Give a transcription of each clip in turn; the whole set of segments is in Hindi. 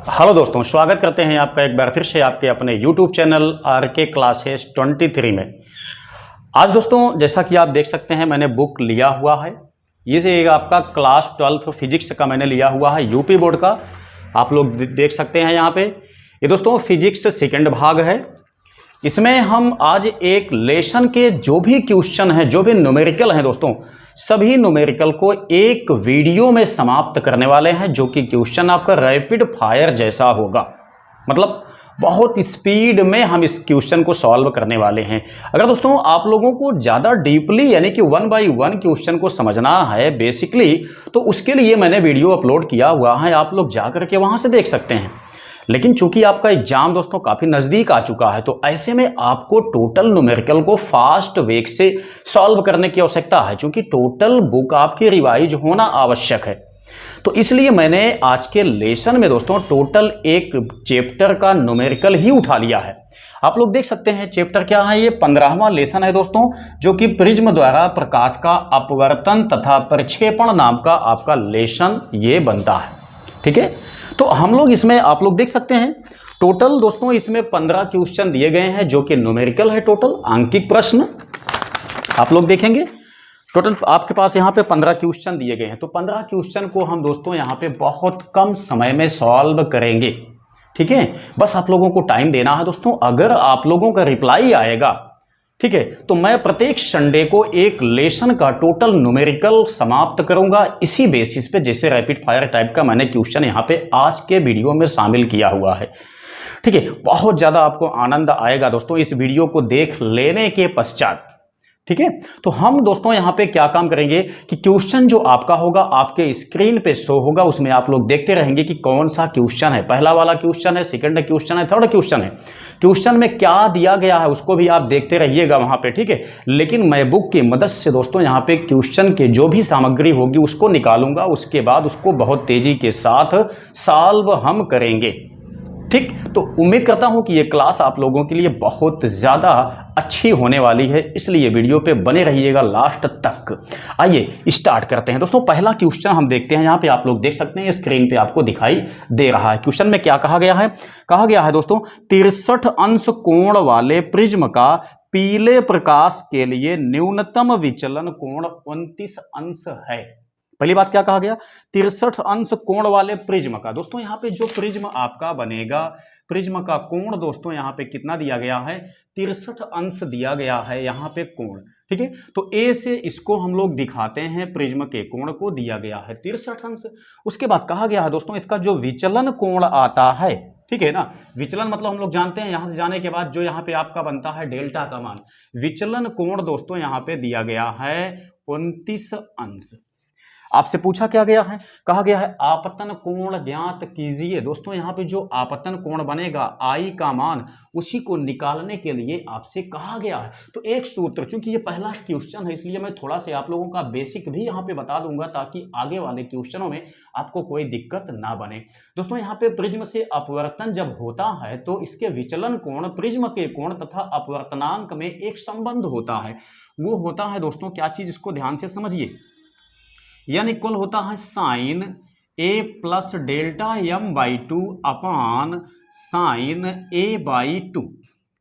हेलो दोस्तों, स्वागत करते हैं आपका एक बार फिर से आपके अपने YouTube चैनल RK क्लासेस 23 में। आज दोस्तों जैसा कि आप देख सकते हैं मैंने बुक लिया हुआ है। ये से आपका क्लास 12 फिजिक्स का मैंने लिया हुआ है यूपी बोर्ड का। आप लोग देख सकते हैं यहाँ पे। ये दोस्तों फिजिक्स सेकंड भाग है। इसमें हम आज एक लेसन के जो भी क्वेश्चन हैं, जो भी न्यूमेरिकल हैं दोस्तों, सभी न्यूमेरिकल को एक वीडियो में समाप्त करने वाले हैं, जो कि क्वेश्चन आपका रैपिड फायर जैसा होगा। मतलब बहुत स्पीड में हम इस क्वेश्चन को सॉल्व करने वाले हैं। अगर दोस्तों आप लोगों को ज़्यादा डीपली यानी कि 1 बाय 1 क्वेश्चन को समझना है बेसिकली, तो उसके लिए मैंने वीडियो अपलोड किया हुआ है, आप लोग जा करके वहाँ से देख सकते हैं। लेकिन चूंकि आपका एग्जाम दोस्तों काफी नजदीक आ चुका है, तो ऐसे में आपको टोटल न्यूमेरिकल को फास्ट वे से सॉल्व करने की आवश्यकता है, क्योंकि टोटल बुक आपकी रिवाइज होना आवश्यक है। तो इसलिए मैंने आज के लेसन में दोस्तों टोटल एक चैप्टर का न्यूमेरिकल ही उठा लिया है। आप लोग देख सकते हैं चैप्टर क्या है। ये 15वां लेसन है दोस्तों, जो कि प्रिज्म द्वारा प्रकाश का अपवर्तन तथा प्रक्षेपण नाम का आपका लेसन ये बनता है। ठीक है, तो हम लोग इसमें आप लोग देख सकते हैं टोटल दोस्तों इसमें 15 क्वेश्चन दिए गए हैं, जो कि न्यूमेरिकल है। टोटल आंकिक प्रश्न आप लोग देखेंगे। टोटल आपके पास यहाँ पे 15 क्वेश्चन दिए गए हैं। तो 15 क्वेश्चन को हम दोस्तों यहाँ पे बहुत कम समय में सॉल्व करेंगे। ठीक है, बस आप लोगों को टाइम देना है दोस्तों। अगर आप लोगों का रिप्लाई आएगा, ठीक है, तो मैं प्रत्येक संडे को एक लेसन का टोटल न्यूमेरिकल समाप्त करूंगा इसी बेसिस पे, जैसे रैपिड फायर टाइप का मैंने क्वेश्चन यहाँ पे आज के वीडियो में शामिल किया हुआ है। ठीक है, बहुत ज्यादा आपको आनंद आएगा दोस्तों इस वीडियो को देख लेने के पश्चात। ठीक है, तो हम दोस्तों यहाँ पे क्या काम करेंगे कि क्वेश्चन जो आपका होगा आपके स्क्रीन पे शो होगा, उसमें आप लोग देखते रहेंगे कि कौन सा क्वेश्चन है, पहला वाला क्वेश्चन है, सेकंड क्वेश्चन है, थर्ड क्वेश्चन है। क्वेश्चन में क्या दिया गया है उसको भी आप देखते रहिएगा वहां पे। ठीक है, लेकिन मैं बुक की मदद से दोस्तों यहाँ पे क्वेश्चन के जो भी सामग्री होगी उसको निकालूंगा, उसके बाद उसको बहुत तेजी के साथ सॉल्व हम करेंगे। ठीक, तो उम्मीद करता हूं कि ये क्लास आप लोगों के लिए बहुत ज्यादा अच्छी होने वाली है, इसलिए वीडियो पे बने रहिएगा लास्ट तक। आइए स्टार्ट करते हैं दोस्तों। पहला क्वेश्चन हम देखते हैं। यहाँ पे आप लोग देख सकते हैं स्क्रीन पे आपको दिखाई दे रहा है। क्वेश्चन में क्या कहा गया है? कहा गया है दोस्तों 63 अंश कोण वाले प्रिज्म का पीले प्रकाश के लिए न्यूनतम विचलन कोण 29 अंश है। पहली बात क्या कहा गया? 63 अंश कोण वाले प्रिज्म का। दोस्तों यहाँ पे जो प्रिज्म आपका बनेगा, प्रिज्म का कोण दोस्तों यहाँ पे कितना दिया गया है? 63 अंश दिया गया है यहाँ पे कोण। ठीक है, तो ए से इसको हम लोग दिखाते हैं, प्रिज्म के कोण को दिया गया है 63 अंश। उसके बाद कहा गया है दोस्तों इसका जो विचलन कोण आता है, ठीक है ना, विचलन मतलब हम लोग जानते हैं, यहां से जाने के बाद जो यहाँ पे आपका बनता है डेल्टा का मान, विचलन कोण दोस्तों यहाँ पे दिया गया है 29 अंश। आपसे पूछा क्या गया है? कहा गया है आपतन कोण ज्ञात कीजिए। दोस्तों यहाँ पे जो आपतन कोण बनेगा आई का मान, उसी को निकालने के लिए आपसे कहा गया है। तो एक सूत्र, चूंकि ये पहला क्वेश्चन है इसलिए मैं थोड़ा सा आप लोगों का बेसिक भी यहाँ पे बता दूंगा, ताकि आगे वाले क्वेश्चनों में आपको कोई दिक्कत ना बने। दोस्तों यहाँ पे प्रिज्म से अपवर्तन जब होता है तो इसके विचलन कोण, प्रिज्म के कोण तथा अपवर्तनांक में एक संबंध होता है। वो होता है दोस्तों क्या चीज, इसको ध्यान से समझिए, यानी इक्वल होता है sine A plus delta M by 2 upon sine A by 2।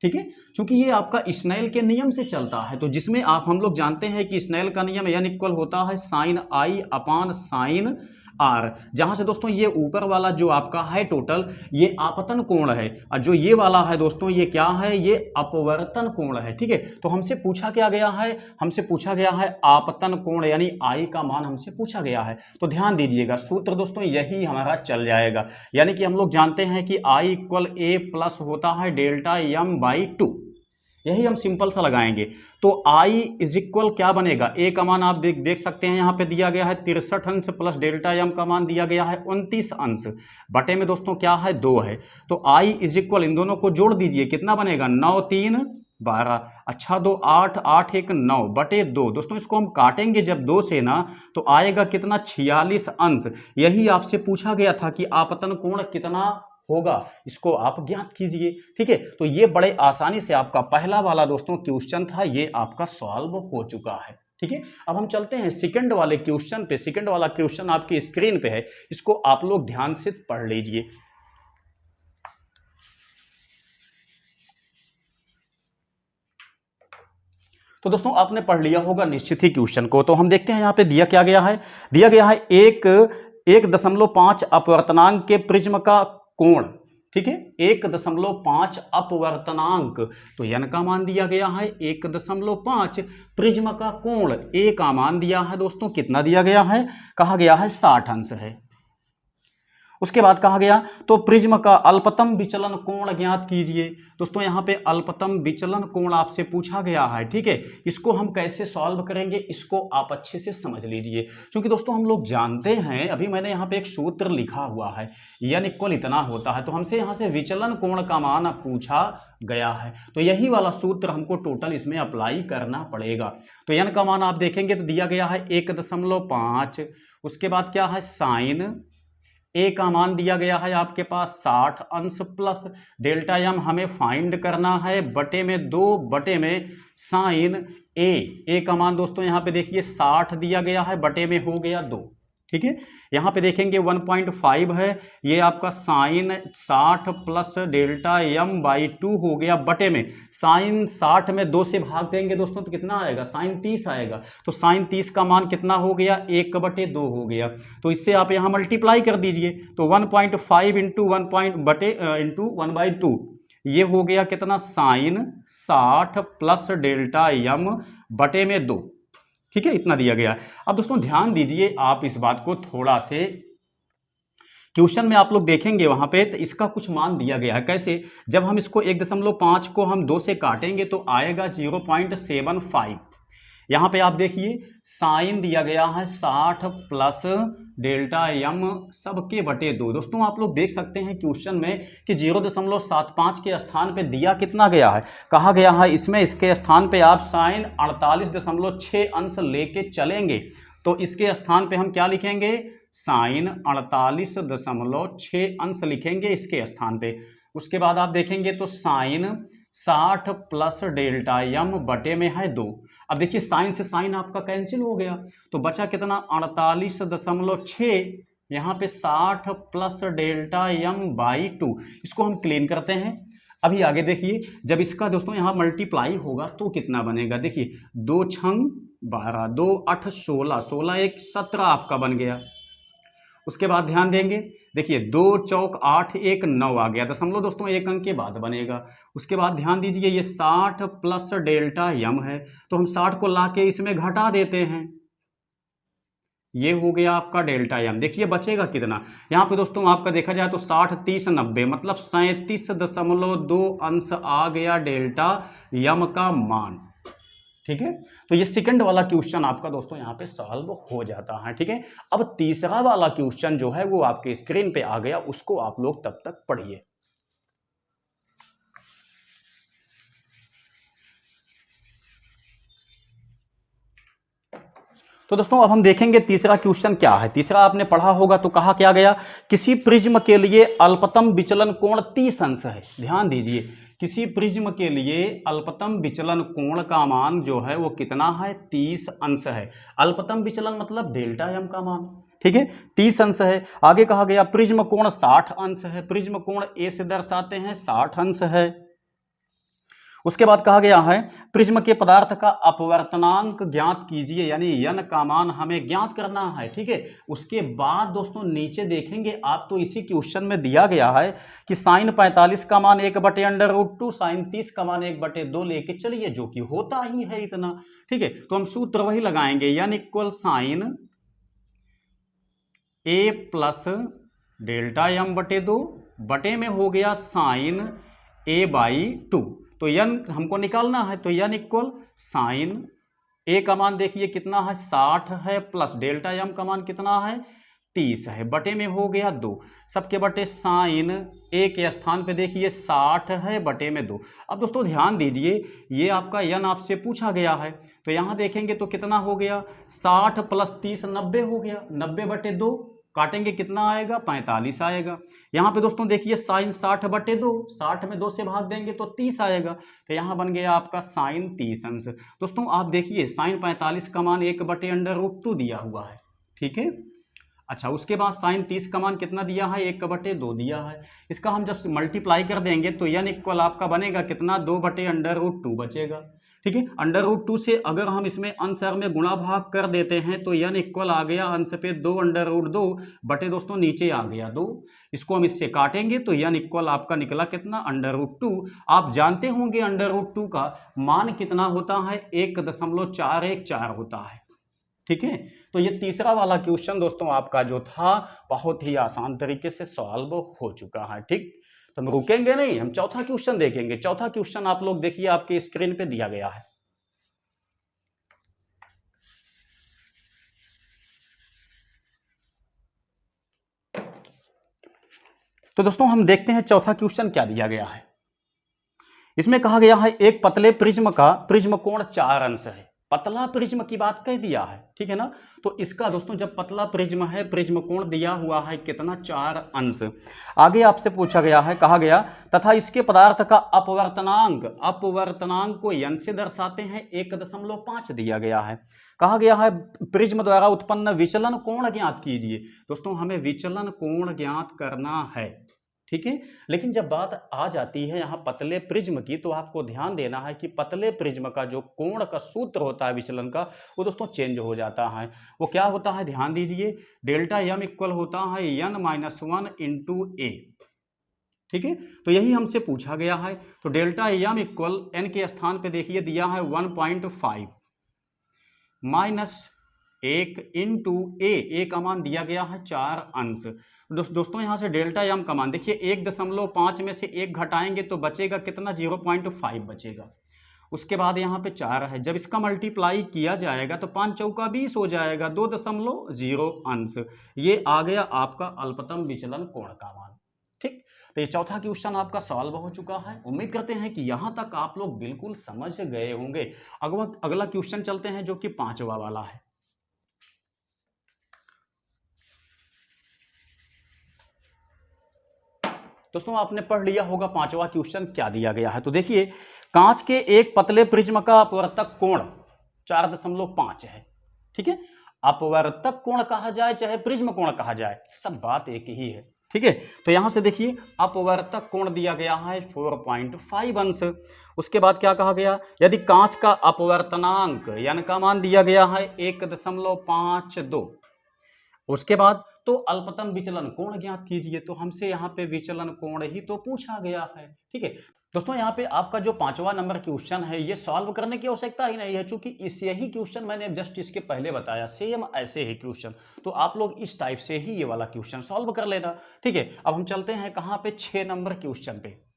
ठीक है, क्योंकि ये आपका स्नेल के नियम से चलता है, तो जिसमें हम लोग जानते हैं कि स्नेल का नियम यानी इक्वल होता है sine i upon sine r, जहां से दोस्तों ये ऊपर वाला जो आपका है टोटल ये आपतन कोण है, और जो ये वाला है दोस्तों ये क्या है? ये अपवर्तन कोण है। ठीक है, तो हमसे पूछा क्या गया है? हमसे पूछा गया है आपतन कोण, यानी आई का मान हमसे पूछा गया है। तो ध्यान दीजिएगा सूत्र दोस्तों यही हमारा चल जाएगा, यानी कि हम लोग जानते हैं कि आई इक्वल ए प्लस होता है डेल्टा एम बाई 2, यही हम सिंपल सा लगाएंगे। तो I इज इक्वल क्या बनेगा? ए का मान आप देख सकते हैं यहाँ पे दिया गया है 63 अंश प्लस डेल्टा एम का मान दिया गया है 29 अंश, बटे में दोस्तों क्या है? 2 है। तो I इज इक्वल, इन दोनों को जोड़ दीजिए, कितना बनेगा? 9 3 12, अच्छा 2 8 8 1 9 बटे 2। दोस्तों इसको हम काटेंगे जब 2 से ना, तो आएगा कितना? 46 अंश। यही आपसे पूछा गया था कि आपतन कोण कितना होगा, इसको आप ज्ञात कीजिए। ठीक है, तो ये बड़े आसानी से आपका पहला वाला दोस्तों क्वेश्चन था, ये आपका सॉल्व हो चुका है। ठीक है, अब हम चलते हैं सेकंड वाले क्वेश्चन पे। सेकंड वाला क्वेश्चन आपकी स्क्रीन पे है, इसको आप लोग ध्यान से पढ़ लीजिए। तो दोस्तों आपने पढ़ लिया होगा निश्चित ही क्वेश्चन को। तो हम देखते हैं यहाँ पे दिया क्या गया है। दिया गया है 1.5 अपवर्तनांक के प्रिज्म का कोण, ठीक है, 1.5 अपवर्तनांक, तो n का मान दिया गया है 1.5, प्रिज्म का कोण a का मान दिया है दोस्तों, कितना दिया गया है, कहा गया है 60 अंश है। उसके बाद कहा गया तो प्रिज्म का अल्पतम विचलन कोण ज्ञात कीजिए। दोस्तों यहाँ पे अल्पतम विचलन कोण आपसे पूछा गया है, ठीक है। इसको हम कैसे सॉल्व करेंगे इसको आप अच्छे से समझ लीजिए, क्योंकि दोस्तों हम लोग जानते हैं, अभी मैंने यहाँ पे एक सूत्र लिखा हुआ है, n इक्वल इतना होता है, तो हमसे यहाँ से विचलन कोण का मान पूछा गया है, तो यही वाला सूत्र हमको टोटल इसमें अप्लाई करना पड़ेगा। तो n का मान आप देखेंगे तो दिया गया है 1.5, उसके बाद क्या है साइन a का मान दिया गया है आपके पास 60 अंश प्लस डेल्टा m हमें फाइंड करना है बटे में 2 बटे में साइन a का मान दोस्तों यहाँ पे देखिए 60 दिया गया है, बटे में हो गया 2, ठीक है। यहाँ पे देखेंगे 1.5 है, ये आपका sine 60 plus delta m by 2 हो गया, बटे में साइन 60 में 2 से भाग देंगे दोस्तों तो कितना आएगा, साइन 30 आएगा, तो साइन 30 का मान कितना हो गया, 1/2 हो गया। तो इससे आप यहाँ मल्टीप्लाई कर दीजिए, तो 1.5 इंटू 1/2 ये हो गया कितना, साइन 60 प्लस डेल्टा m बटे में 2, ठीक है, इतना दिया गया है। अब दोस्तों ध्यान दीजिए आप इस बात को, थोड़ा से क्वेश्चन में आप लोग देखेंगे वहां पे तो इसका कुछ मान दिया गया है, कैसे, जब हम इसको 1.5 को हम 2 से काटेंगे तो आएगा 0.75। यहाँ पे आप देखिए साइन दिया गया है 60 प्लस डेल्टा m सबके बटे 2। दोस्तों आप लोग देख सकते हैं क्वेश्चन में कि 0.75 के स्थान पे दिया कितना गया है, कहा गया है इसमें इसके स्थान पे आप साइन 48.6 अंश लेके चलेंगे, तो इसके स्थान पे हम क्या लिखेंगे, साइन 48.6 अंश लिखेंगे इसके स्थान पे। उसके बाद आप देखेंगे तो साइन 60 प्लस डेल्टा m बटे में है 2। अब देखिए साइन से साइन आपका कैंसिल हो गया, तो बचा कितना 48.6, यहाँ पे 60 प्लस डेल्टा m बाई 2, इसको हम क्लीन करते हैं। अभी आगे देखिए जब इसका दोस्तों यहाँ मल्टीप्लाई होगा तो कितना बनेगा, देखिए 2 छंग 12, 2 8 16, 16 1 17 आपका बन गया। उसके बाद ध्यान देंगे, देखिए 2 चौक 8 1 9 आ गया, दशमलव दोस्तों 1 अंक के बाद बनेगा। उसके बाद ध्यान दीजिए ये 60 प्लस डेल्टा m है, तो हम 60 को लाके इसमें घटा देते हैं, ये हो गया आपका डेल्टा m। देखिए बचेगा कितना, यहाँ पे दोस्तों आपका देखा जाए तो 60 30 90, मतलब 37.2 अंश आ गया डेल्टा m का मान, ठीक है। तो ये सेकंड वाला क्वेश्चन आपका दोस्तों यहाँ पे सॉल्व हो जाता है, ठीक है। अब तीसरा वाला क्वेश्चन जो है वो आपके स्क्रीन पे आ गया, उसको आप लोग तब तक पढ़िए। तो दोस्तों अब हम देखेंगे तीसरा क्वेश्चन क्या है। तीसरा आपने पढ़ा होगा तो कहा क्या गया, किसी प्रिज्म के लिए अल्पतम विचलन कोण 30 अंश है। ध्यान दीजिए, किसी प्रिज्म के लिए अल्पतम विचलन कोण का मान जो है वो कितना है, 30 अंश है। अल्पतम विचलन मतलब डेल्टा m का मान, ठीक है, 30 अंश है। आगे कहा गया प्रिज्म कोण 60 अंश है, प्रिज्म कोण a से दर्शाते हैं 60 अंश है। उसके बाद कहा गया है प्रिज्म के पदार्थ का अपवर्तनांक ज्ञात कीजिए, यानी n का मान हमें ज्ञात करना है, ठीक है। उसके बाद दोस्तों नीचे देखेंगे आप तो इसी क्वेश्चन में दिया गया है कि साइन 45 का मान 1/√2, साइन 30 का मान 1/2 लेके चलिए, जो कि होता ही है इतना, ठीक है। तो हम सूत्र वही लगाएंगे, n equal sine a plus delta m बटे 2 बटे में हो गया साइन a बाई 2। तो n हमको निकालना है, तो n इक्वल साइन a का मान देखिए कितना है 60 है, प्लस डेल्टा m का मान कितना है 30 है, बटे में हो गया 2, सबके बटे साइन a के स्थान पे देखिए 60 है, बटे में 2। अब दोस्तों ध्यान दीजिए ये आपका n आपसे पूछा गया है, तो यहाँ देखेंगे तो कितना हो गया 60 प्लस 30 90 हो गया, 90/2 काटेंगे कितना आएगा 45 आएगा। यहाँ पे दोस्तों देखिए साइन 60/2, 60 में 2 से भाग देंगे तो 30 आएगा, तो यहाँ बन गया आपका साइन 30 अंश। दोस्तों आप देखिए साइन 45 का मान 1/√2 दिया हुआ है, ठीक है। अच्छा उसके बाद साइन 30 का मान कितना दिया है 1/2 दिया है। इसका हम जब मल्टीप्लाई कर देंगे तो n इक्वल आपका बनेगा कितना 2/√2 बचेगा, ठीक है। √2 से अगर हम इसमें अंश में गुणा भाग कर देते हैं तो n इक्वल आ गया अंश पे 2 √2 बटे दोस्तों नीचे आ गया 2। इसको हम इससे काटेंगे तो n इक्वल आपका निकला कितना √2। आप जानते होंगे √2 का मान कितना होता है, 1.414 होता है। ठीक है, तो ये तीसरा वाला क्वेश्चन दोस्तों आपका जो था बहुत ही आसान तरीके से सॉल्व हो चुका है। ठीक, तो हम रुकेंगे नहीं, हम चौथा क्वेश्चन देखेंगे। चौथा क्वेश्चन आप लोग देखिए आपके स्क्रीन पे दिया गया है। तो दोस्तों हम देखते हैं चौथा क्वेश्चन क्या दिया गया है। इसमें कहा गया है एक पतले प्रिज्म का प्रिज्म कोण 4 अंश है। पतला प्रिज्म की बात कह दिया है, ठीक है ना। तो इसका दोस्तों जब पतला प्रिज्म है, प्रिज्म कोण दिया हुआ है कितना, 4 अंश। आगे आपसे पूछा गया है, कहा गया तथा इसके पदार्थ का अपवर्तनांक को n से दर्शाते हैं 1.5 दिया गया है। कहा गया है प्रिज्म द्वारा उत्पन्न विचलन कोण ज्ञात कीजिए। दोस्तों हमें विचलन कोण ज्ञात करना है, ठीक है। लेकिन जब बात आ जाती है यहाँ पतले प्रिज्म की, तो आपको ध्यान देना है कि पतले प्रिज्म का जो कोण का सूत्र होता है विचलन का, वो दोस्तों चेंज हो जाता है। वो क्या होता है, ध्यान दीजिए, डेल्टा m इक्वल होता है n-1 इंटू a। ठीक है, तो यही हमसे पूछा गया है। तो डेल्टा m इक्वल n के स्थान पे देखिए दिया है 1.5 -1 इंटू a का मान दिया गया है 4 अंश। दोस्तों यहां से डेल्टा m का मान देखिए 1.5 में से 1 घटाएंगे तो बचेगा कितना, 0.5 बचेगा। उसके बाद यहाँ पे 4 है, जब इसका मल्टीप्लाई किया जाएगा तो 5 चौका 20 हो जाएगा, 2.0 अंश। ये आ गया आपका अल्पतम विचलन कोण का मान। ठीक, तो ये चौथा क्वेश्चन आपका सॉल्व हो चुका है। उम्मीद करते हैं कि यहां तक आप लोग बिल्कुल समझ गए होंगे। अगला क्वेश्चन चलते हैं जो कि 5वां वाला है। दोस्तों आपने पढ़ लिया होगा 5वां क्वेश्चन क्या दिया गया है। तो देखिए कांच के एक पतले प्रिज्म का अपवर्तक कोण 4.5 है। ठीक है, अपवर्तक कोण कहा जाए चाहे प्रिज्म कोण कहा जाए, सब बात एक ही है। ठीक है, तो यहां से देखिए अपवर्तक कोण दिया गया है 4.5 अंश। उसके बाद क्या कहा गया, यदि कांच का अपवर्तनांक यानी का मान दिया गया है 1.52। उसके बाद तो अल्पतम विचलन कोण ज्ञात कीजिए। तो हमसे यहाँ पे विचलन कोण ही तो पूछा गया है। ठीक है दोस्तों, यहाँ पे आपका जो 5वां नंबर क्वेश्चन है ये सॉल्व करने की आवश्यकता ही नहीं है, क्योंकि इसे ही क्वेश्चन मैंने जस्ट इसके पहले बताया, सेम ऐसे ही क्वेश्चन। तो आप लोग इस टाइप से ही ये वाला क्वेश्चन सॉल्व कर लेना। ठीक है, अब हम चलते हैं कहाँ पे, 6 नंबर क्वेश्चन पे।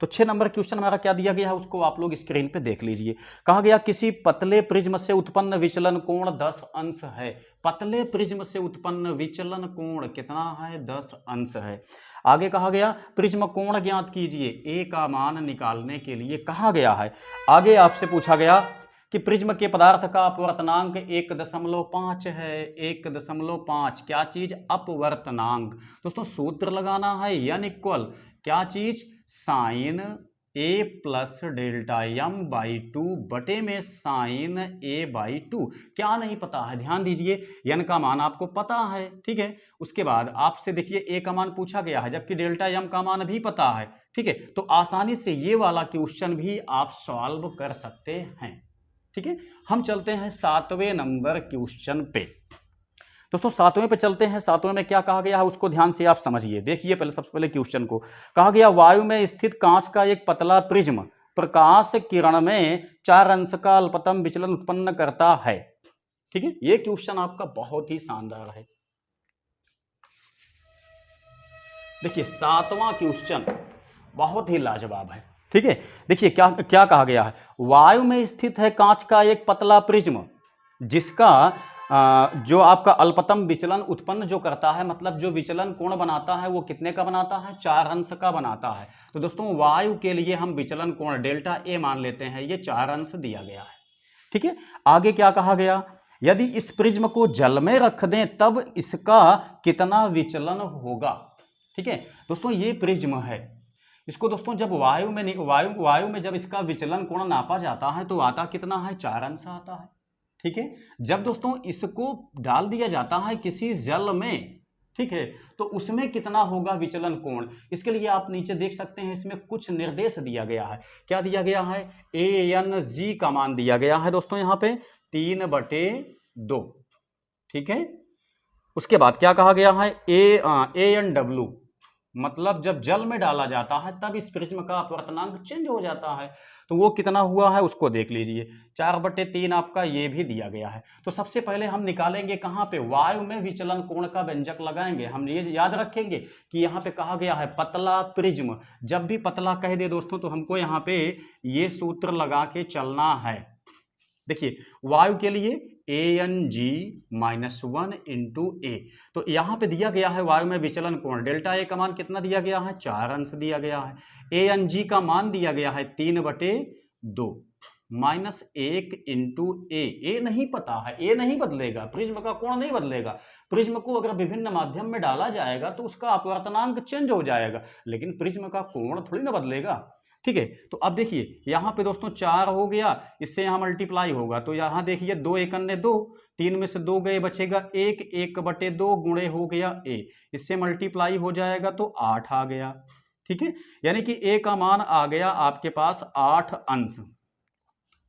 तो 6 नंबर क्वेश्चन हमारा क्या दिया गया है उसको आप लोग स्क्रीन पे देख लीजिए। कहा गया किसी पतले प्रिज्म से उत्पन्न विचलन कोण 10 अंश है। पतले प्रिज्म से उत्पन्न विचलन कोण कितना है, 10 अंश है। आगे कहा गया प्रिज्म कोण ज्ञात कीजिए, a का मान निकालने के लिए कहा गया है। आगे आपसे पूछा गया कि प्रिज्म के पदार्थ का अपवर्तनांक 1.5 है। 1.5 क्या चीज, अपवर्तनांक। दोस्तों सूत्र लगाना है n इक्वल क्या चीज, sign a plus delta m/2 बटे में साइन a/2। क्या नहीं पता है, ध्यान दीजिए, n का मान आपको पता है। ठीक है, उसके बाद आपसे देखिए a का मान पूछा गया है, जबकि डेल्टा m का मान भी पता है। ठीक है, तो आसानी से ये वाला क्वेश्चन भी आप सॉल्व कर सकते हैं। ठीक है, हम चलते हैं 7वें नंबर क्वेश्चन पे। दोस्तों 7वें पे चलते हैं। 7वें में क्या कहा गया है उसको ध्यान से आप समझिए। देखिए पहले सबसे पहले क्वेश्चन को, कहा गया वायु में स्थित कांच का एक पतला प्रिज्म प्रकाश किरण में 4 अंश का अल्पतम विचलन उत्पन्न करता है। ठीक है, ये क्वेश्चन आपका बहुत ही शानदार है। देखिए 7वां क्वेश्चन बहुत ही लाजवाब है। ठीक है, देखिए क्या क्या कहा गया है, वायु में स्थित है कांच का एक पतला प्रिज्म जिसका जो आपका अल्पतम विचलन उत्पन्न जो करता है, मतलब जो विचलन कोण बनाता है वो कितने का बनाता है, 4 अंश का बनाता है। तो दोस्तों वायु के लिए हम विचलन कोण डेल्टा ए मान लेते हैं, ये 4 अंश दिया गया है। ठीक है, आगे क्या कहा गया, यदि इस प्रिज्म को जल में रख दें तब इसका कितना विचलन होगा। ठीक है दोस्तों, ये प्रिज्म है, इसको दोस्तों जब वायु में जब इसका विचलन कोण नापा जाता है तो आता कितना है, 4 अंश आता है। ठीक है, जब दोस्तों इसको डाल दिया जाता है किसी जल में, ठीक है, तो उसमें कितना होगा विचलन कोण, इसके लिए आप नीचे देख सकते हैं इसमें कुछ निर्देश दिया गया है। क्या दिया गया है, ANG का मान दिया गया है दोस्तों यहाँ पे 3/2, ठीक है। उसके बाद क्या कहा गया है, ANW, मतलब जब जल में डाला जाता है तब इस प्रिज्म का अपवर्तनांक चेंज हो जाता है, तो वो कितना हुआ है उसको देख लीजिए, 4/3 आपका ये भी दिया गया है। तो सबसे पहले हम निकालेंगे कहाँ पे, वायु में विचलन कोण का व्यंजक लगाएंगे। हम ये याद रखेंगे कि यहाँ पे कहा गया है पतला प्रिज्म, जब भी पतला कह दे दोस्तों तो हमको यहाँ पे ये सूत्र लगा के चलना है। देखिए वायु के लिए ANG-1 इंटू A, तो यहाँ पे दिया गया है वायु में विचलन कोण डेल्टा A का मान कितना दिया गया है, 4 अंश दिया गया है। ANG का मान दिया गया है 3/2 -1 इंटू A नहीं पता है, A नहीं बदलेगा, प्रिज्म का कोण नहीं बदलेगा। प्रिज्म को अगर विभिन्न माध्यम में डाला जाएगा तो उसका अपवर्तनांक चेंज हो जाएगा, लेकिन प्रिज्म का कोण थोड़ी ना बदलेगा, ठीक है। तो अब देखिए यहाँ पे दोस्तों 4 हो गया, इससे यहाँ मल्टीप्लाई होगा, तो यहाँ देखिए 2 × 2, 3 में से 2 गए, बचेगा 1, 1/2 गुणे हो गया A, इससे मल्टीप्लाई हो जाएगा तो 8 आ गया, ठीक है। यानी कि A का मान आ गया आपके पास 8 अंश।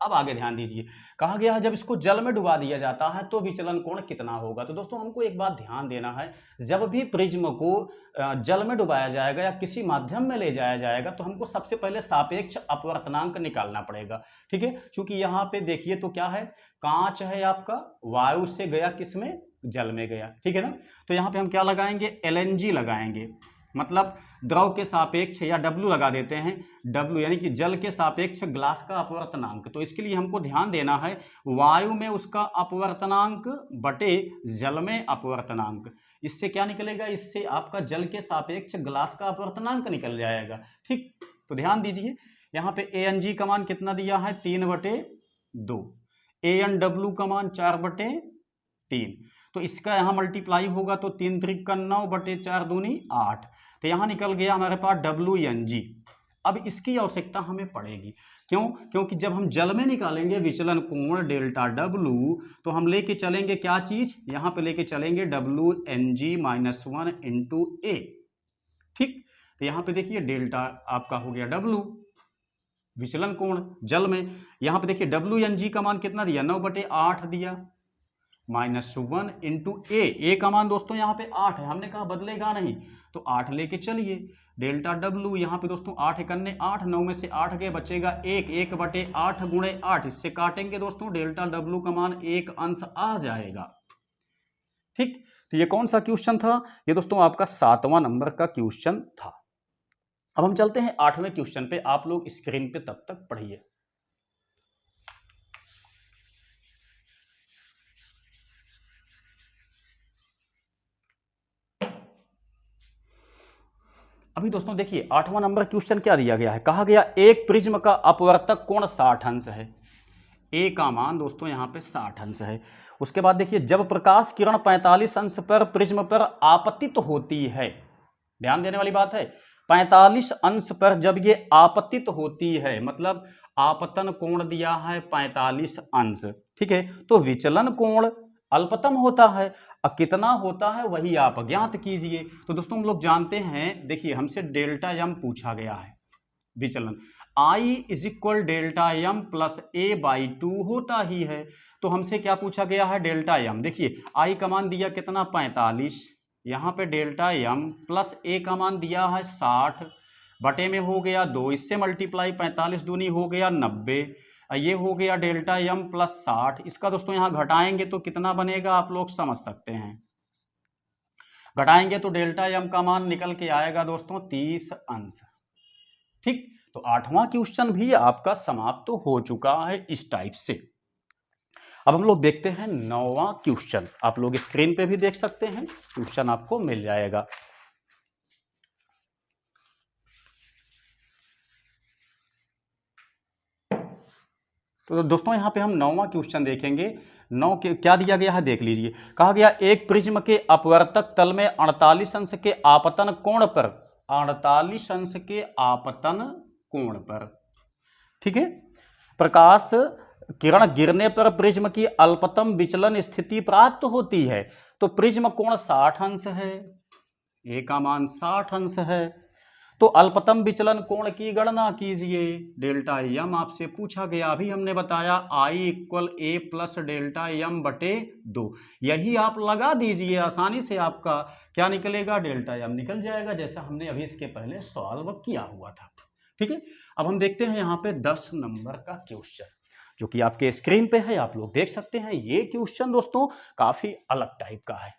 अब आगे ध्यान दीजिए, कहा गया है जब इसको जल में डुबा दिया जाता है तो विचलन कोण कितना होगा। तो दोस्तों हमको एक बात ध्यान देना है, जब भी प्रिज्म को जल में डुबाया जाएगा या किसी माध्यम में ले जाया जाएगा तो हमको सबसे पहले सापेक्ष अपवर्तनांक निकालना पड़ेगा, ठीक है। चूंकि यहाँ पे देखिए तो क्या है, कांच है आपका, वायु से गया किसमें, जल में गया, ठीक है ना। तो यहाँ पे हम क्या लगाएंगे, LNG लगाएंगे, मतलब द्रव के सापेक्ष, या W लगा देते हैं, W यानी कि जल के सापेक्ष ग्लास का अपवर्तनांक। तो इसके लिए हमको ध्यान देना है वायु में उसका अपवर्तनांक बटे जल में अपवर्तनांक, इससे क्या निकलेगा, इससे आपका जल के सापेक्ष ग्लास का अपवर्तनांक निकल जाएगा, ठीक। तो ध्यान दीजिए यहाँ पे ANG का मान कितना दिया है, 3/2, ANW का मान 4/3, तो इसका यहाँ मल्टीप्लाई होगा तो 3 × 3 = 9 बटे 4 दूनी 8, तो यहाँ निकल गया हमारे पास WNG। अब इसकी आवश्यकता हमें पड़ेगी, क्यों, क्योंकि जब हम जल में निकालेंगे विचलन कोण डेल्टा W तो हम लेके चलेंगे क्या चीज, यहाँ पे लेके चलेंगे WNG-1 इंटू A, ठीक। तो यहाँ पे देखिए डेल्टा आपका हो गया W, विचलन कोण जल में, यहाँ पे देखिए WNG का मान कितना दिया, 9/8 दिया, -1 इंटू A का मान दोस्तों यहाँ पे 8 है, हमने कहा बदलेगा नहीं, तो 8 लेके चलिए, डेल्टा W यहाँ पे दोस्तों 8 × 8, 9 में से 8 गए, बचेगा 1, 1/8 गुणे 8, इससे काटेंगे दोस्तों डेल्टा W का मान 1 अंश आ जाएगा, ठीक। तो ये कौन सा क्वेश्चन था, ये दोस्तों आपका 7वां नंबर का क्वेश्चन था। अब हम चलते हैं 8वें क्वेश्चन पे, आप लोग स्क्रीन पे तब तक पढ़िए। अभी दोस्तों देखिए 8वां नंबर क्वेश्चन क्या दिया गया है, कहा गया एक प्रिज्म का अपवर्तक कोण 60 अंश है, A का मान दोस्तों यहाँ पे 60 अंश है। उसके बाद देखिए जब प्रकाश किरण 45 अंश पर प्रिज्म पर आपतित होती है, ध्यान देने वाली बात है, 45 अंश पर जब ये आपतित होती है, मतलब आपतन कोण दिया है 45 अंश, ठीक है, तो विचलन कोण अल्पतम होता है। अब कितना होता है वही आप ज्ञात कीजिए। तो दोस्तों हम लोग जानते हैं, देखिए हमसे डेल्टा m पूछा गया है, विचलन I = delta m plus A/2 होता ही है, तो हमसे क्या पूछा गया है, डेल्टा m। देखिए I का मान दिया कितना, 45, यहाँ पे डेल्टा m प्लस A का मान दिया है 60, बटे में हो गया 2, इससे मल्टीप्लाई 45 दूनी हो गया 90, ये हो गया डेल्टा m प्लस 60, इसका दोस्तों यहाँ घटाएंगे तो कितना बनेगा आप लोग समझ सकते हैं, घटाएंगे तो डेल्टा m का मान निकल के आएगा दोस्तों 30 अंश, ठीक। तो 8वां क्वेश्चन भी आपका समाप्त तो हो चुका है इस टाइप से। अब हम लोग देखते हैं 9वां क्वेश्चन, आप लोग स्क्रीन पे भी देख सकते हैं, क्वेश्चन आपको मिल जाएगा। तो दोस्तों यहाँ पे हम 9वां क्वेश्चन देखेंगे। 9 के क्या दिया गया है देख लीजिए, कहा गया एक प्रिज्म के अपवर्तक तल में 48 अंश के आपतन कोण पर, 48 अंश के आपतन कोण पर, ठीक है, प्रकाश किरण गिरने पर प्रिज्म की अल्पतम विचलन स्थिति प्राप्त होती है। तो प्रिज्म कोण 60 अंश है, ए का मान 60 अंश है। तो अल्पतम विचलन कोण की गणना कीजिए। डेल्टा यम आपसे पूछा गया, अभी हमने बताया I equal A plus delta यम बटे 2। यही आप लगा दीजिए, आसानी से आपका क्या निकलेगा, डेल्टा यम निकल जाएगा, जैसा हमने अभी इसके पहले सॉल्व किया हुआ था। ठीक है, अब हम देखते हैं यहाँ पे 10 नंबर का क्वेश्चन जो कि आपके स्क्रीन पे है, आप लोग देख सकते हैं। ये क्वेश्चन दोस्तों काफी अलग टाइप का है।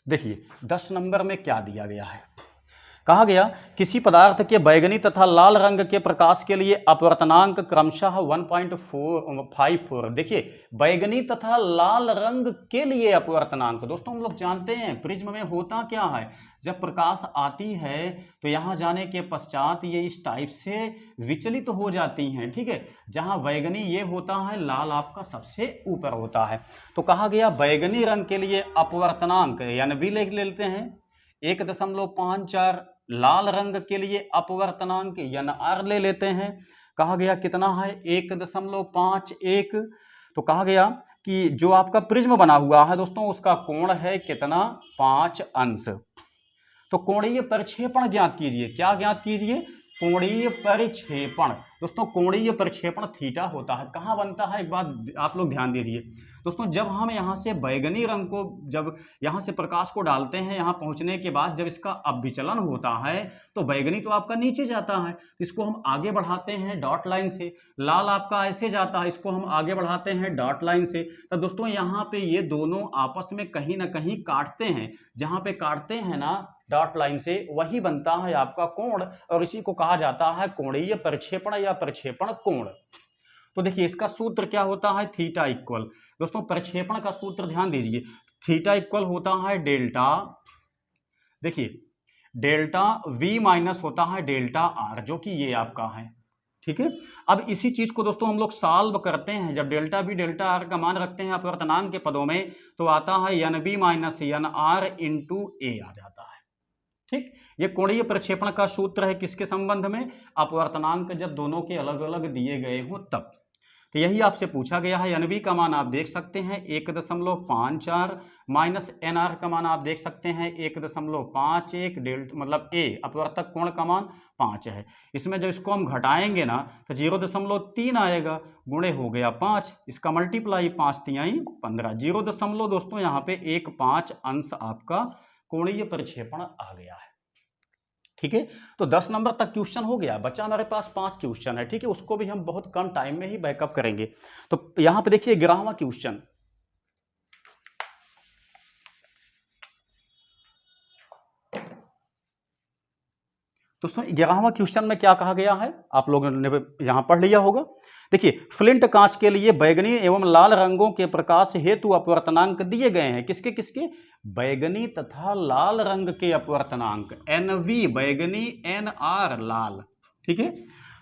देखिए 10 नंबर में क्या दिया गया है। कहा गया किसी पदार्थ के बैगनी तथा लाल रंग के प्रकाश के लिए अपवर्तनांक क्रमशः 1.454। देखिए बैगनी तथा लाल रंग के लिए अपवर्तनांक, दोस्तों हम लोग जानते हैं प्रिज्म में होता क्या है, जब प्रकाश आती है तो यहां जाने के पश्चात ये इस टाइप से विचलित हो जाती हैं। ठीक है, जहां बैगनी ये होता है, लाल आपका सबसे ऊपर होता है। तो कहा गया बैगनी रंग के लिए अपवर्तनांक यानी भी लिख लेते हैं 1.54, लाल रंग के लिए अपवर्तनांक यानी आर ले लेते हैं। कहा गया कितना है 1.51। तो कहा गया कि जो आपका प्रिज्म बना हुआ है दोस्तों उसका कोण है कितना, 5 अंश। तो कोणीय प्रक्षेपण ज्ञात कीजिए। क्या ज्ञात कीजिए, कोणीय प्रक्षेपण। दोस्तों कोणीय प्रक्षेपण थीटा होता है, कहाँ बनता है, एक बात आप लोग ध्यान दीजिए दोस्तों, जब हम यहाँ से बैगनी रंग को, जब यहाँ से प्रकाश को डालते हैं, यहाँ पहुँचने के बाद जब इसका अपविचलन होता है तो बैगनी तो आपका नीचे जाता है, इसको हम आगे बढ़ाते हैं डॉट लाइन से। लाल आपका ऐसे जाता है, इसको हम आगे बढ़ाते हैं डॉट लाइन से। तो दोस्तों यहाँ पे ये दोनों आपस में कहीं ना कहीं काटते हैं, जहाँ पे काटते हैं ना डॉट लाइन से, वही बनता है आपका कोण, और इसी को कहा जाता है कोणीय प्रक्षेपण या प्रक्षेपण कोण। तो देखिए इसका सूत्र क्या होता है, थीटा इक्वल, दोस्तों प्रक्षेपण का सूत्र ध्यान दीजिए, थीटा इक्वल होता है डेल्टा, देखिए डेल्टा वी माइनस होता है डेल्टा आर, जो कि ये आपका है। ठीक है, अब इसी चीज को दोस्तों हम लोग सॉल्व करते हैं, जब डेल्टा बी डेल्टा आर का मान रखते हैं अपवर्तनांक के पदों में तो आता है N B minus N R into A आ जाता है। ठीक, ये कोणीय प्रक्षेपण का सूत्र है किसके संबंध में, अपवर्तनांक जब दोनों के अलग अलग दिए गए हो तब। तो यही आपसे पूछा गया है। एन बी का मान आप देख सकते हैं 1.54 माइनस एन आर का मान आप देख सकते हैं 1.51, डेल्टा मतलब ए अपवर्तक कोण का मान 5 है। इसमें जब इसको हम घटाएंगे ना तो 0.3 आएगा, गुणे हो गया 5, इसका मल्टीप्लाई 5 तिहाई 15, 0 दोस्तों यहाँ पे 1.5 अंश आपका कोणीय प्रक्षेपण आ गया है। ठीक है, तो 10 नंबर तक क्वेश्चन हो गया, बच्चा हमारे पास 5 क्वेश्चन है। ठीक है, उसको भी हम बहुत कम टाइम में ही बैकअप करेंगे। तो यहां पे देखिए 11वां क्वेश्चन, दोस्तों 11वां क्वेश्चन में क्या कहा गया है आप लोगों ने यहां पढ़ लिया होगा। देखिए फ्लिंट कांच के लिए बैगनी एवं लाल रंगों के प्रकाश हेतु अपवर्तनांक दिए गए हैं, किसके किसके, बैगनी तथा लाल रंग के अपवर्तनांक, एन वी बैगनी, एन आर लाल। ठीक है,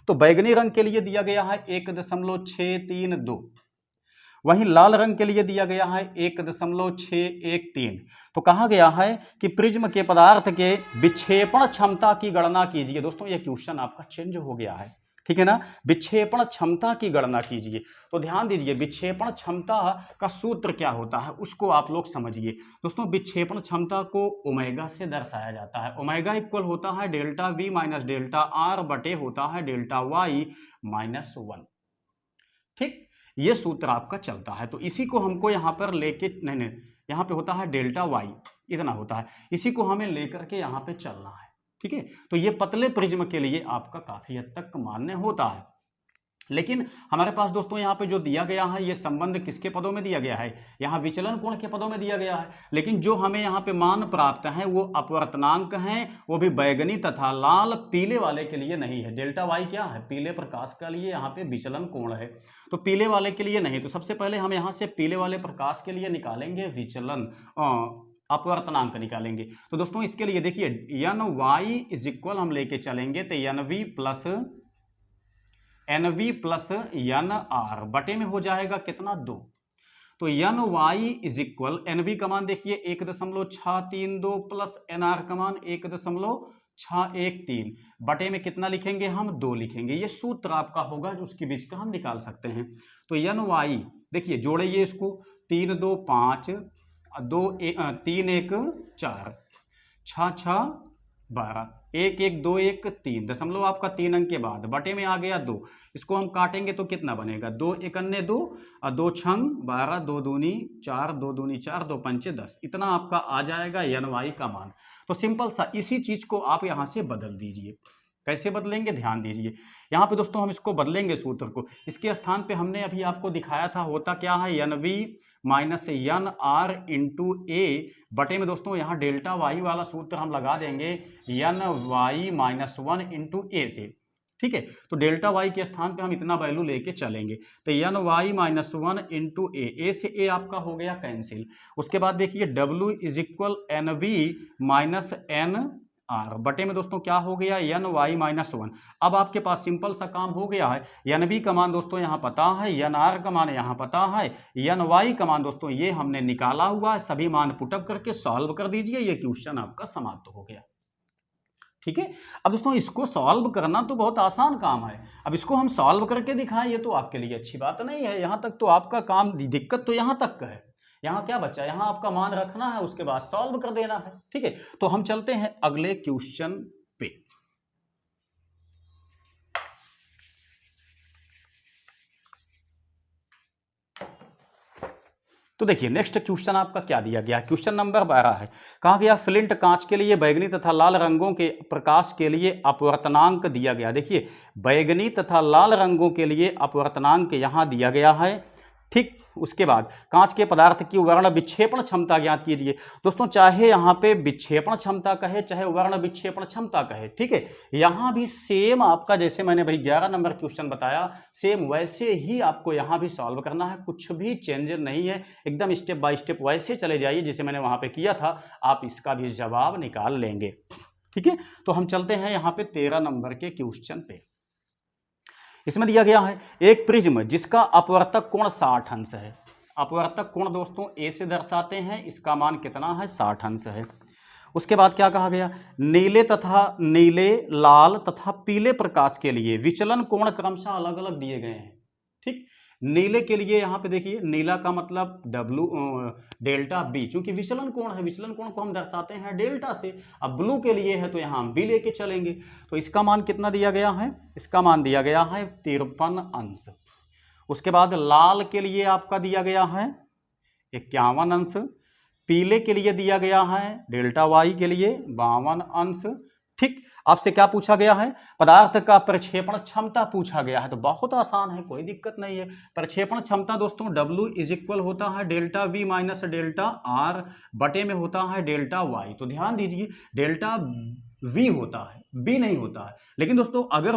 तो बैगनी रंग के लिए दिया गया है 1.632, वहीं लाल रंग के लिए दिया गया है 1.613। तो कहा गया है कि प्रिज्म के पदार्थ के विक्षेपण क्षमता की गणना कीजिए। दोस्तों ये क्वेश्चन आपका चेंज हो गया है, ठीक है ना, विक्षेपण क्षमता की गणना कीजिए। तो ध्यान दीजिए विक्षेपण क्षमता का सूत्र क्या होता है उसको आप लोग समझिए। दोस्तों विक्षेपण क्षमता को ओमेगा से दर्शाया जाता है, ओमेगा इक्वल होता है delta we minus delta R बटे होता है डेल्टा वाई माइनस 1। ठीक, ये सूत्र आपका चलता है, तो इसी को हमको यहाँ पर लेके नहीं यहाँ पे होता है डेल्टा वाई, इतना होता है, इसी को हमें लेकर के यहाँ पे चलना है। ठीक है, तो ये पतले प्रिज्म के लिए आपका काफी हद तक मान्य होता है। लेकिन हमारे पास दोस्तों यहाँ पे जो दिया गया है ये संबंध किसके पदों में दिया गया है, यहाँ विचलन कोण के पदों में दिया गया है, लेकिन जो हमें यहाँ पे मान प्राप्त है वो अपवर्तनांक हैं, वो भी बैगनी तथा लाल, पीले वाले के लिए नहीं है। डेल्टा वाई क्या है, पीले प्रकाश के लिए यहाँ पे विचलन कोण है, तो पीले वाले के लिए नहीं। तो सबसे पहले हम यहाँ से पीले वाले प्रकाश के लिए निकालेंगे विचलन, अपवर्तनांक निकालेंगे। तो दोस्तों इसके लिए देखिए एन वाई इज इक्वल हम लेके चलेंगे तो N V plus N R बटे में हो जाएगा कितना 2। तो N Y is equal N V का मान देखिए 1.632 प्लस एन आर का मान 1.613 बटे में कितना लिखेंगे हम 2 लिखेंगे। ये सूत्र आपका होगा उसके बीच का हम निकाल सकते हैं। तो एन वाई देखिए जोड़िए इसको 3 2 5 3 1 4, 6 6 12, 1 1 2 1 3, दशमलव आपका 3 अंक के बाद बटे में आ गया 2। इसको हम काटेंगे तो कितना बनेगा, 2 1 2 और 2 छंग 12, 2 दूनी 4, 2 दूनी 4, 2 पंचे 10, इतना आपका आ जाएगा एन वाई का मान। तो सिंपल सा इसी चीज को आप यहाँ से बदल दीजिए। कैसे बदलेंगे, ध्यान दीजिए। यहाँ पे दोस्तों हम इसको बदलेंगे सूत्र को। इसके स्थान पे हमने अभी आपको दिखाया था, होता क्या है, N V minus N R into A बटे में दोस्तों यहाँ डेल्टा वाई वाला सूत्र हम लगा देंगे N Y minus 1 into A से। ठीक है, तो डेल्टा वाई के स्थान पे हम इतना वैल्यू लेके चलेंगे, तो N Y minus 1 into A से ए आपका हो गया कैंसिल। उसके बाद देखिए W is equal N V minus N R बटे में दोस्तों क्या हो गया, एन वाई माइनस 1। अब आपके पास सिंपल सा काम हो गया है, एन बी का मान दोस्तों यहाँ पता है, एन आर का मान यहाँ पता है, एन वाई का मान दोस्तों ये हमने निकाला हुआ है। सभी मान पुटअप करके सॉल्व कर दीजिए, ये क्वेश्चन आपका समाप्त हो गया। ठीक है, अब दोस्तों इसको सॉल्व करना तो बहुत आसान काम है। अब इसको हम सॉल्व करके दिखाएं, ये तो आपके लिए अच्छी बात नहीं है। यहाँ तक तो आपका काम, दिक्कत तो यहाँ तक का है। यहाँ क्या बच्चा, यहाँ आपका मान रखना है, उसके बाद सॉल्व कर देना है। ठीक है, तो हम चलते हैं अगले क्वेश्चन पे। तो देखिए नेक्स्ट क्वेश्चन आपका क्या दिया गया, क्वेश्चन नंबर 12 है। कहा गया फ्लिंट कांच के लिए बैगनी तथा लाल रंगों के प्रकाश के लिए अपवर्तनांक दिया गया। देखिए बैगनी तथा लाल रंगों के लिए अपवर्तनांक यहाँ दिया गया है। ठीक, उसके बाद कांच के पदार्थ की वर्ण विक्षेपण क्षमता ज्ञात कीजिए। दोस्तों चाहे यहाँ पे विक्षेपण क्षमता कहे चाहे वर्ण विक्षेपण क्षमता कहे, ठीक है, यहाँ भी सेम आपका, जैसे मैंने भाई 11 नंबर क्वेश्चन बताया, सेम वैसे ही आपको यहाँ भी सॉल्व करना है। कुछ भी चेंज नहीं है, एकदम स्टेप बाय स्टेप वैसे चले जाइए जैसे मैंने वहाँ पे किया था, आप इसका भी जवाब निकाल लेंगे। ठीक है, तो हम चलते हैं यहाँ पे 13 नंबर के क्वेश्चन पे। इसमें दिया गया है एक प्रिज्म जिसका अपवर्तक कोण 60 अंश है। अपवर्तक कोण दोस्तों ए से दर्शाते हैं, इसका मान कितना है, 60 अंश है। उसके बाद क्या कहा गया, नीले लाल तथा पीले प्रकाश के लिए विचलन कोण क्रमशः अलग अलग दिए गए हैं। ठीक, नीले के लिए यहाँ पे देखिए, नीला का मतलब डब्लू डेल्टा बी, चूंकि विचलन कोण है, विचलन कोण को हम दर्शाते हैं डेल्टा से। अब ब्लू के लिए है तो यहाँ हम बी लेके चलेंगे, तो इसका मान कितना दिया गया है, इसका मान दिया गया है 53 अंश। उसके बाद लाल के लिए आपका दिया गया है 51 अंश, पीले के लिए दिया गया है डेल्टा वाई के लिए 52 अंश। ठीक, आपसे क्या पूछा गया है, पदार्थ का प्रक्षेपण क्षमता पूछा गया है, तो बहुत आसान है, कोई दिक्कत नहीं है। प्रक्षेपण क्षमता दोस्तों W इज इक्वल होता है delta V minus delta R बटे में होता है डेल्टा Y। तो ध्यान दीजिए डेल्टा V होता है, B नहीं होता है। लेकिन दोस्तों अगर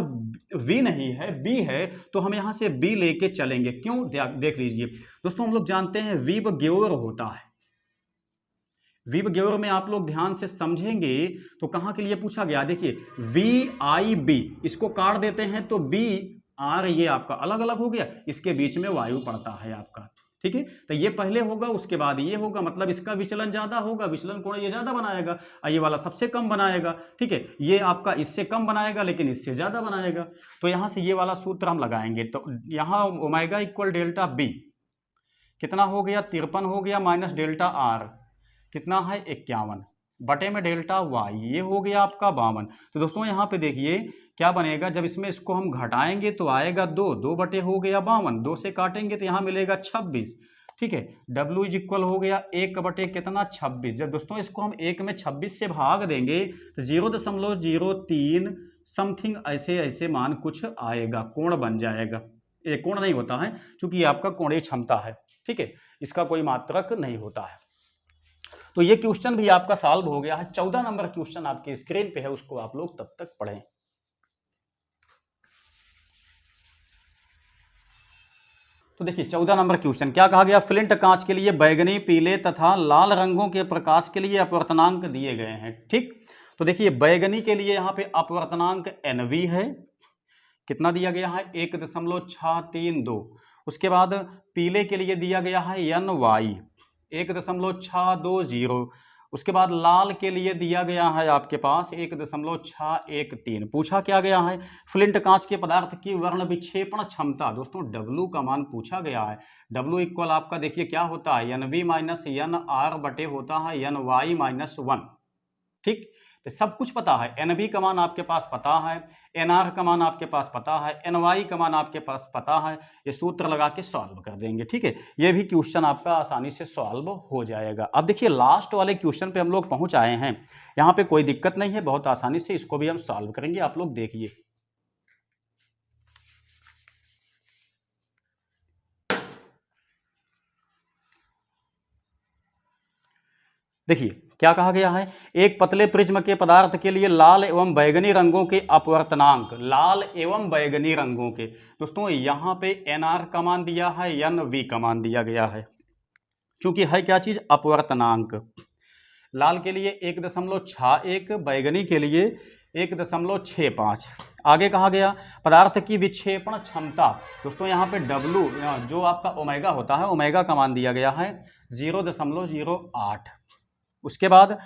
V नहीं है B है तो हम यहाँ से B लेके चलेंगे। क्यों, देख लीजिए दोस्तों, हम लोग जानते हैं विबग्योर होता है। विबग्योर में आप लोग ध्यान से समझेंगे तो कहाँ के लिए पूछा गया, देखिए VIB, इसको काट देते हैं तो BR ये आपका अलग अलग हो गया, इसके बीच में वायु पड़ता है आपका। ठीक है, तो ये पहले होगा उसके बाद ये होगा, मतलब इसका विचलन ज्यादा होगा, विचलन कोण ये ज्यादा बनाएगा, ये वाला सबसे कम बनाएगा। ठीक है, ये आपका इससे कम बनाएगा लेकिन इससे ज्यादा बनाएगा। तो यहां से ये वाला सूत्र हम लगाएंगे, तो यहाँ ओमेगा इक्वल डेल्टा बी कितना हो गया, 53 हो गया, माइनस डेल्टा आर कितना है 51 बटे में डेल्टा वाई, ये हो गया आपका 52। तो दोस्तों यहाँ पे देखिए क्या बनेगा, जब इसमें इसको हम घटाएंगे तो आएगा 2 बटे हो गया 52, 2 से काटेंगे तो यहाँ मिलेगा 26। ठीक है, W इज इक्वल हो गया 1 बटे कितना 26। जब दोस्तों इसको हम 1 में 26 से भाग देंगे तो 0.03 समथिंग ऐसे ऐसे मान कुछ आएगा, कोण बन जाएगा। ये कोण नहीं होता है क्योंकि ये आपका कोणीय क्षमता है। ठीक है, इसका कोई मात्रक नहीं होता है। तो ये क्वेश्चन भी आपका सॉल्व हो गया है। 14 नंबर क्वेश्चन आपके स्क्रीन पे है, उसको आप लोग तब तक पढ़ें। तो देखिए 14 नंबर क्वेश्चन क्या कहा गया, फ्लिंट कांच के लिए बैगनी, पीले तथा लाल रंगों के प्रकाश के लिए अपवर्तनांक दिए गए हैं। ठीक, तो देखिए बैगनी के लिए यहाँ पे अपवर्तनांक NV है, कितना दिया गया है 1.632। उसके बाद पीले के लिए दिया गया है NY 1.620। उसके बाद लाल के लिए दिया गया है आपके पास 1.613। पूछा क्या गया है, फ्लिंट कांच के पदार्थ की वर्ण विक्षेपण क्षमता। दोस्तों W का मान पूछा गया है। W इक्वल आपका देखिए क्या होता है, NV माइनस NR बटे होता है NY माइनस 1। ठीक, तो सब कुछ पता है। NB का मान आपके पास पता है, NR का मान आपके पास पता है, NY का मान आपके पास पता है। ये सूत्र लगा के सॉल्व कर देंगे। ठीक है, ये भी क्वेश्चन आपका आसानी से सॉल्व हो जाएगा। अब देखिए लास्ट वाले क्वेश्चन पे हम लोग पहुंच आए हैं। यहाँ पे कोई दिक्कत नहीं है, बहुत आसानी से इसको भी हम सॉल्व करेंगे। आप लोग देखिए, देखिए क्या कहा गया है, एक पतले प्रिज्म के पदार्थ के लिए लाल एवं बैगनी रंगों के अपवर्तनांक, लाल एवं बैगनी रंगों के। दोस्तों यहाँ पे NR का मान दिया है, NV का मान दिया गया है। चूंकि है क्या चीज, अपवर्तनांक। लाल के लिए 1.61, बैगनी के लिए 1.65। आगे कहा गया पदार्थ की विक्षेपण क्षमता। दोस्तों यहाँ पे W जो आपका ओमेगा होता है, ओमेगा का मान दिया गया है 0.08। उसके बाद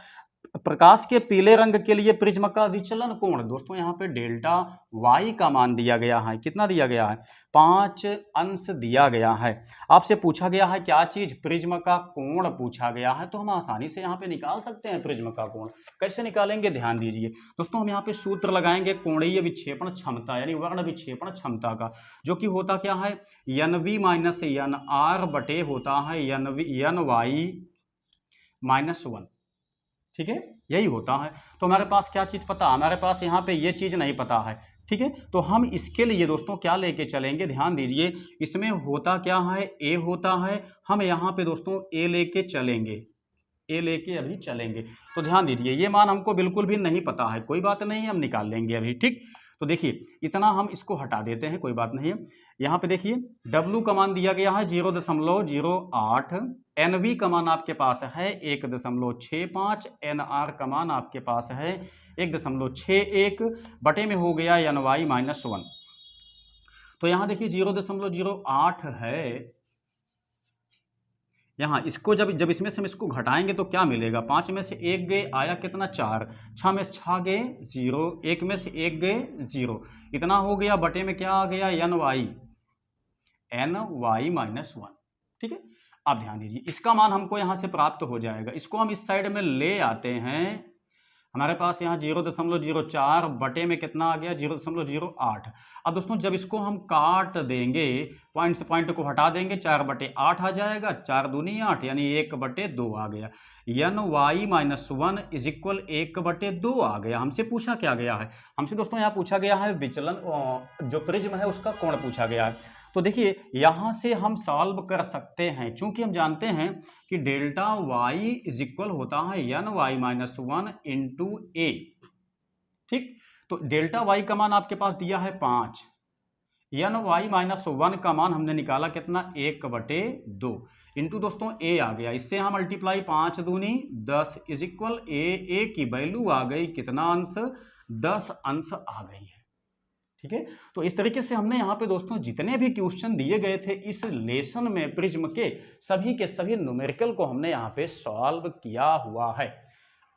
प्रकाश के पीले रंग के लिए प्रिज्म का विचलन कोण। दोस्तों यहाँ पे डेल्टा Y का मान दिया गया है, कितना दिया गया है, 5 अंश दिया गया है। आपसे पूछा गया है क्या चीज, प्रिज्म का कोण पूछा गया है। तो हम आसानी से यहाँ पे निकाल सकते हैं प्रिज्म का कोण। कैसे निकालेंगे, ध्यान दीजिए दोस्तों, हम यहाँ पे सूत्र लगाएंगे कोणीय विक्षेपण क्षमता यानी वर्ण विक्षेपण क्षमता का, जो कि होता क्या है, NV माइनस NR बटे होता है NY माइनस 1। ठीक है, यही होता है। तो हमारे पास क्या चीज पता, हमारे पास यहाँ पे ये चीज नहीं पता है। ठीक है, तो हम इसके लिए दोस्तों क्या लेके चलेंगे, ध्यान दीजिए, इसमें होता क्या है, A होता है। हम यहाँ पे दोस्तों A लेके चलेंगे, A लेके अभी चलेंगे। तो ध्यान दीजिए ये मान हमको बिल्कुल भी नहीं पता है, कोई बात नहीं, हम निकाल लेंगे अभी। ठीक, तो देखिए इतना हम इसको हटा देते हैं, कोई बात नहीं है। यहाँ पे देखिए W का मान दिया गया है 0.08, NV का मान आपके पास है 1.65, NR का मान आपके पास है 1.61, बटे में हो गया NY माइनस 1। तो यहाँ देखिए 0.08 है। यहाँ इसको जब इसमें से हम इसको घटाएंगे तो क्या मिलेगा, 5 में से 1 गए, आया कितना 4, 6 में से 6 गए 0, 1 में से 1 गए 0, इतना हो गया, बटे में क्या आ गया NY माइनस 1। ठीक है, अब ध्यान दीजिए इसका मान हमको यहाँ से प्राप्त हो जाएगा। इसको हम इस साइड में ले आते हैं, हमारे पास यहाँ 0.04 बटे में कितना आ गया 0.08। अब दोस्तों जब इसको हम काट देंगे, पॉइंट से पॉइंट को हटा देंगे, 4/8 आ जाएगा, 4 दूनी 8 यानी 1/2 आ गया। NY माइनस 1 इज इक्वल 1/2 आ गया। हमसे पूछा क्या गया है, हमसे दोस्तों यहाँ पूछा गया है विचलन, जो प्रिज्म है उसका कोण पूछा गया है। तो देखिए यहां से हम सॉल्व कर सकते हैं, चूंकि हम जानते हैं कि डेल्टा Y इज इक्वल होता है NY माइनस 1 इंटू A। ठीक, तो डेल्टा Y का मान आपके पास दिया है 5, NY माइनस 1 का मान हमने निकाला कितना 1/2 इंटू दोस्तों A आ गया, इससे हम मल्टीप्लाई 5 दूनी 10 इज इक्वल A की वैल्यू आ गई कितना अंश, 10 अंश आ गई है। ठीक है, तो इस तरीके से हमने यहाँ पे दोस्तों जितने भी क्वेश्चन दिए गए थे इस लेसन में प्रिज्म के सभी न्यूमेरिकल को हमने यहाँ पे सॉल्व किया हुआ है।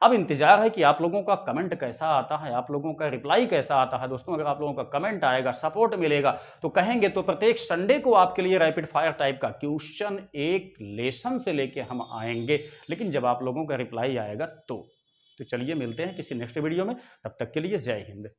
अब इंतजार है कि आप लोगों का कमेंट कैसा आता है, आप लोगों का रिप्लाई कैसा आता है। दोस्तों अगर आप लोगों का कमेंट आएगा, सपोर्ट मिलेगा तो कहेंगे तो प्रत्येक संडे को आपके लिए रैपिड फायर टाइप का क्वेश्चन एक लेसन से लेके हम आएंगे, लेकिन जब आप लोगों का रिप्लाई आएगा तो चलिए मिलते हैं किसी नेक्स्ट वीडियो में, तब तक के लिए जय हिंद।